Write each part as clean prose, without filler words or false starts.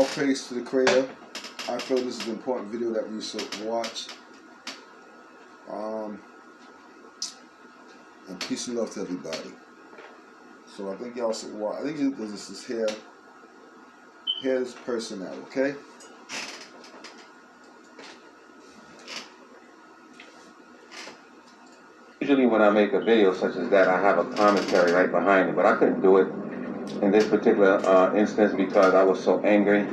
praise to the Creator. I feel this is an important video that we should watch. And peace and love to everybody. So I think y'all should watch. I think this is hear this person out, okay? Usually when I make a video such as that, I have a commentary right behind it, but I couldn't do it in this particular instance because I was so angry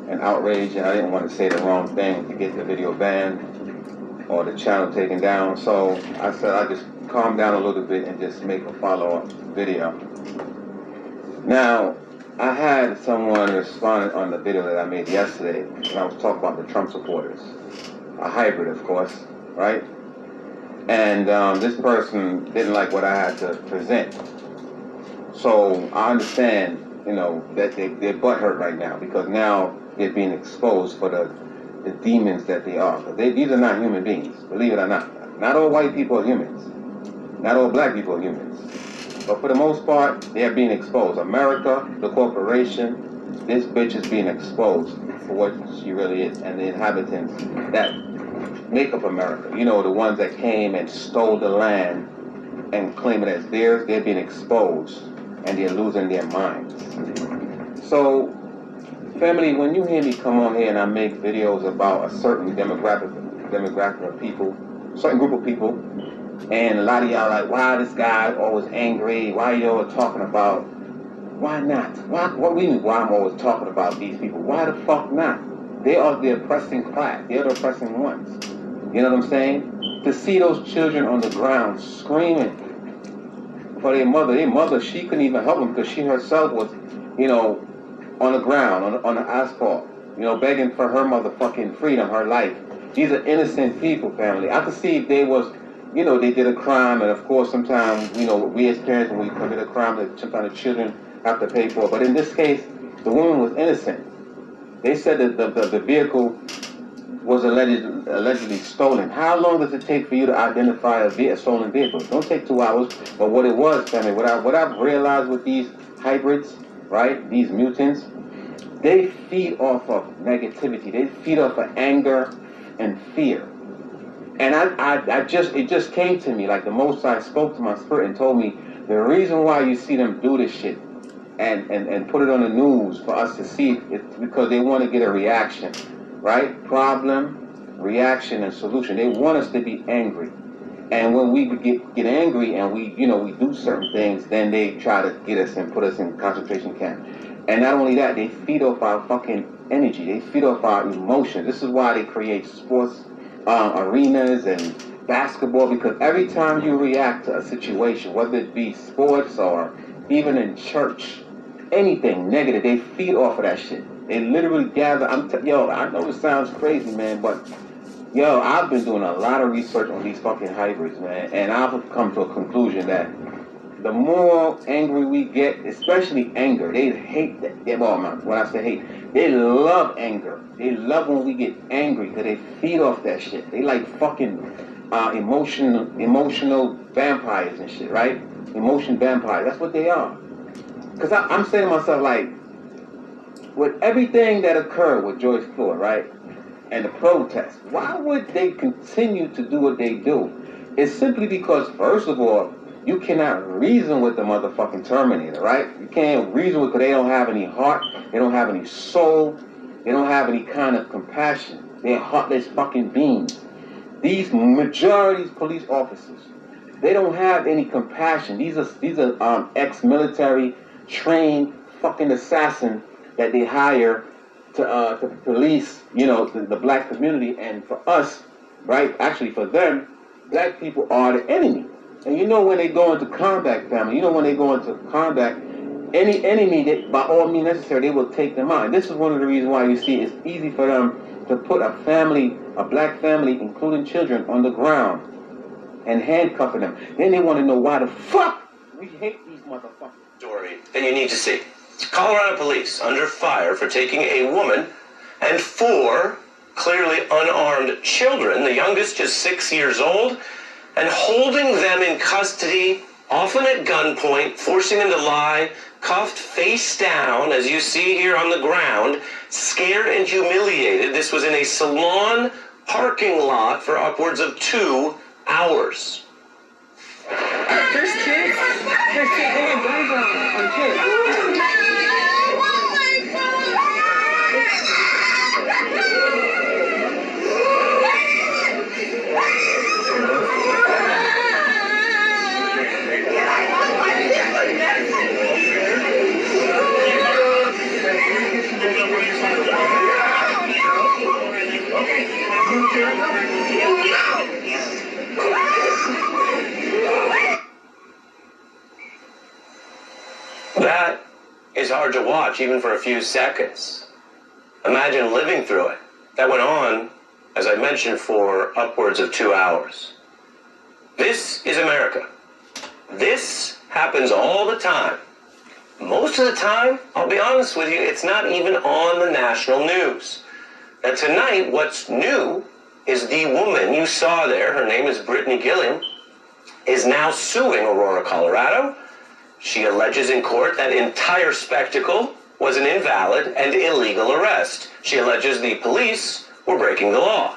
and outraged, and I didn't want to say the wrong thing to get the video banned or the channel taken down. So I said I'd just calm down a little bit and just make a follow-up video. Now, I had someone respond on the video that I made yesterday when I was talking about the Trump supporters. A hybrid, of course, right? And this person didn't like what I had to present. So I understand, that they're butthurt right now because now they're being exposed for the demons that they are. These are not human beings, believe it or not. Not all white people are humans. Not all black people are humans. But for the most part, they are being exposed. America, the corporation, this bitch is being exposed for what she really is. And the inhabitants that make up America, the ones that came and stole the land and claim it as theirs, they're being exposed and they're losing their minds. So, family, when you hear me come on here and I make videos about a certain demographic of people, certain group of people, and a lot of y'all are like, why this guy always angry? Why y'all talking about? Why not? What do you mean why I'm always talking about these people? Why the fuck not? They are the oppressing class. They're the oppressing ones. You know what I'm saying? To see those children on the ground screaming for their mother, she couldn't even help them because she herself was, on the ground, on the asphalt, begging for her motherfucking freedom, her life. These are innocent people, family. I could see if they was, they did a crime, and of course sometimes, we as parents, when we commit a crime, that sometimes the children have to pay for it. But in this case, the woman was innocent. They said that the vehicle was allegedly stolen. How long does it take for you to identify a stolen vehicle? It don't take 2 hours. But what it was, family, what I've realized with these hybrids, right, these mutants, they feed off of negativity. They feed off of anger and fear. And it just came to me, like the Most High spoke to my spirit and told me, the reason why you see them do this shit and put it on the news for us to see it's because they want to get a reaction, right? Problem, reaction, and solution. They want us to be angry. And when we get angry and we do certain things, then they try to get us and put us in concentration camp. And not only that, they feed off our fucking energy. They feed off our emotions. This is why they create sports arenas and basketball, because every time you react to a situation, whether it be sports or even in church, anything negative, they feed off of that shit. They literally gather. I know it sounds crazy, man, but I've been doing a lot of research on these fucking hybrids, man, and I've come to a conclusion that the more angry we get, especially anger, they hate that. When I say hate, they love anger. They love when we get angry because they feed off that shit. They like fucking emotional vampires and shit, right? Emotion vampires. That's what they are. Because I'm saying to myself, like, with everything that occurred with George Floyd, right, and the protests, why would they continue to do what they do? It's simply because, first of all, you cannot reason with the motherfucking Terminator, right? You can't reason with, because they don't have any heart, they don't have any soul, they don't have any kind of compassion. They're heartless fucking beings. These majorities police officers, they don't have any compassion. These are ex-military trained fucking assassins that they hire to police, the black community. And for us, right, actually for them, black people are the enemy. And when they go into combat, family, when they go into combat, any enemy, that by all means necessary, they will take them out. And this is one of the reasons why you see it's easy for them to put a black family, including children, on the ground and handcuffing them. Then they want to know why the fuck we hate these motherfuckers. Story that you need to see. Colorado police under fire for taking a woman and 4 clearly unarmed children, the youngest just 6 years old, and holding them in custody often at gunpoint, forcing them to lie, cuffed face down, as you see here on the ground, scared and humiliated. This was in a salon parking lot for upwards of 2 hours. There's kids. They have guns on kids. That is hard to watch even for a few seconds. Imagine living through it. That went on, as I mentioned, for upwards of 2 hours. This is America. This happens all the time. Most of the time, I'll be honest with you, it's not even on the national news. Now tonight, what's new is the woman you saw there, her name is Brittany Gilliam, is now suing Aurora, Colorado. She alleges in court that entire spectacle was an invalid and illegal arrest. She alleges the police were breaking the law.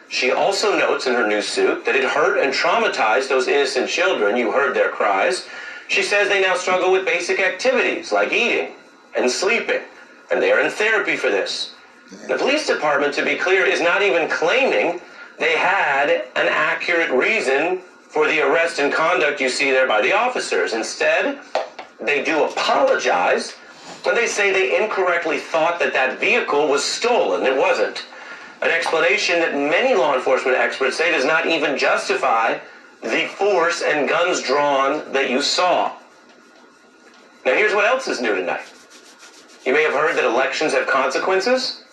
She also notes in her new suit that it hurt and traumatized those innocent children. You heard their cries. She says they now struggle with basic activities like eating and sleeping, and they are in therapy for this. The police department, to be clear, is not even claiming they had an accurate reason for the arrest and conduct you see there by the officers. Instead, they do apologize, and they say they incorrectly thought that that vehicle was stolen. It wasn't. An explanation that many law enforcement experts say does not even justify the force and guns drawn that you saw. Now here's what else is new tonight. You may have heard that elections have consequences.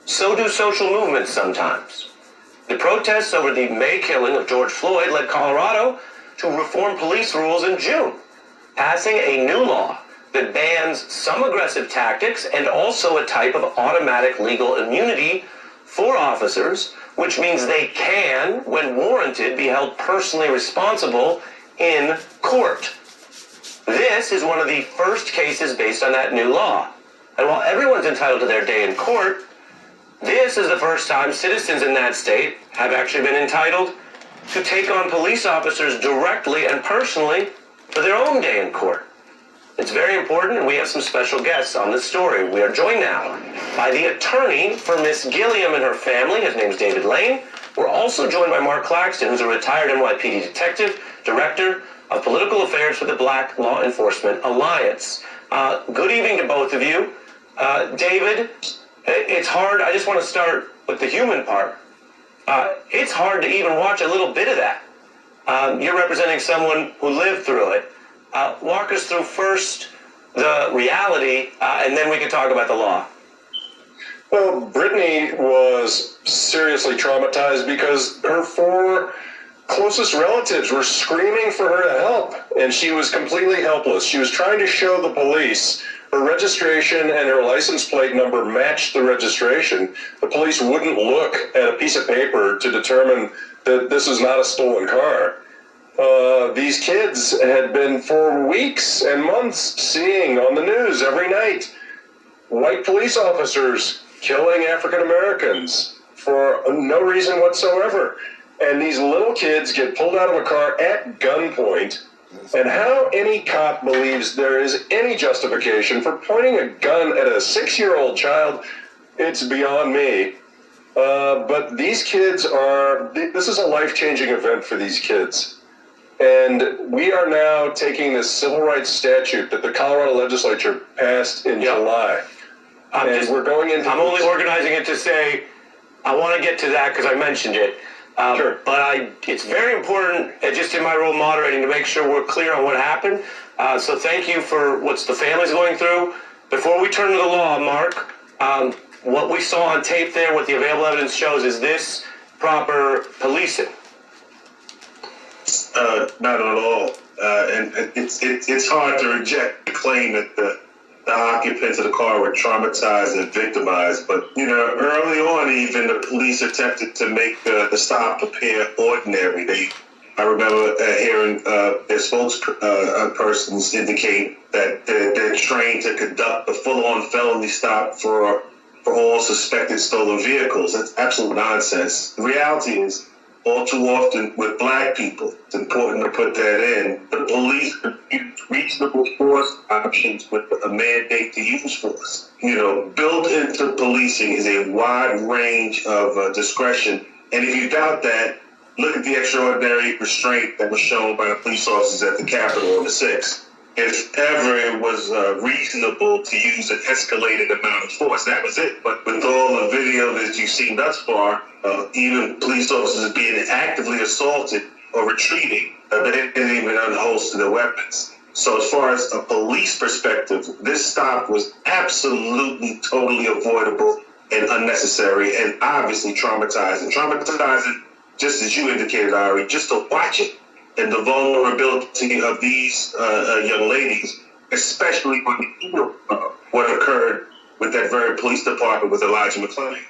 So do social movements sometimes. The protests over the May killing of George Floyd led Colorado to reform police rules in June, passing a new law that bans some aggressive tactics and also a type of automatic legal immunity for officers, which means they can, when warranted, be held personally responsible in court. This is one of the first cases based on that new law. And while everyone's entitled to their day in court, this is the first time citizens in that state have actually been entitled to take on police officers directly and personally for their own day in court. It's very important, and we have some special guests on this story. We are joined now by the attorney for Miss Gilliam and her family. His name's David Lane. We're also joined by Mark Claxton, who's a retired NYPD detective, director of political affairs for the Black Law Enforcement Alliance. Good evening to both of you. David, it's hard. I just want to start with the human part. It's hard to even watch a little bit of that. You're representing someone who lived through it. Walk us through first the reality, and then we can talk about the law. Well, Brittany was seriously traumatized because her 4 closest relatives were screaming for her to help, and she was completely helpless. She was trying to show the police her registration and her license plate number matched the registration. The police wouldn't look at a piece of paper to determine that this is not a stolen car. These kids had been for weeks and months seeing on the news every night white police officers killing African Americans for no reason whatsoever. And these little kids get pulled out of a car at gunpoint. And how any cop believes there is any justification for pointing a gun at a 6-year-old child, it's beyond me. But these kids this is a life-changing event for these kids. And we are now taking this civil rights statute that the Colorado legislature passed in July. I'm only organizing it to say, I want to get to that because I mentioned it. Sure. But it's very important, just in my role moderating, to make sure we're clear on what happened. So thank you for what the family's going through. Before we turn to the law, Mark, what we saw on tape there, what the available evidence shows, is this proper policing? Not at all. And it's hard to reject the claim that the occupants of the car were traumatized and victimized. But, early on, even the police attempted to make the stop appear ordinary. They I remember hearing their spokespersons indicate that they're trained to conduct a full-on felony stop for all suspected stolen vehicles. That's absolute nonsense. The reality is, all too often with black people, it's important to put that in, the police use reasonable force options with a mandate to use force. You know, built into policing is a wide range of discretion. And if you doubt that, look at the extraordinary restraint that was shown by the police officers at the Capitol on the 6th. If ever it was reasonable to use an escalated amount of force, that was it. But with all the video that you've seen thus far, even police officers being actively assaulted or retreating, they didn't even unholster their weapons. So as far as a police perspective, this stop was absolutely, totally avoidable and unnecessary and obviously traumatizing. Traumatizing, just as you indicated, Ari, just to watch it. And the vulnerability of these young ladies, especially when you know what occurred with that very police department with Elijah McClain.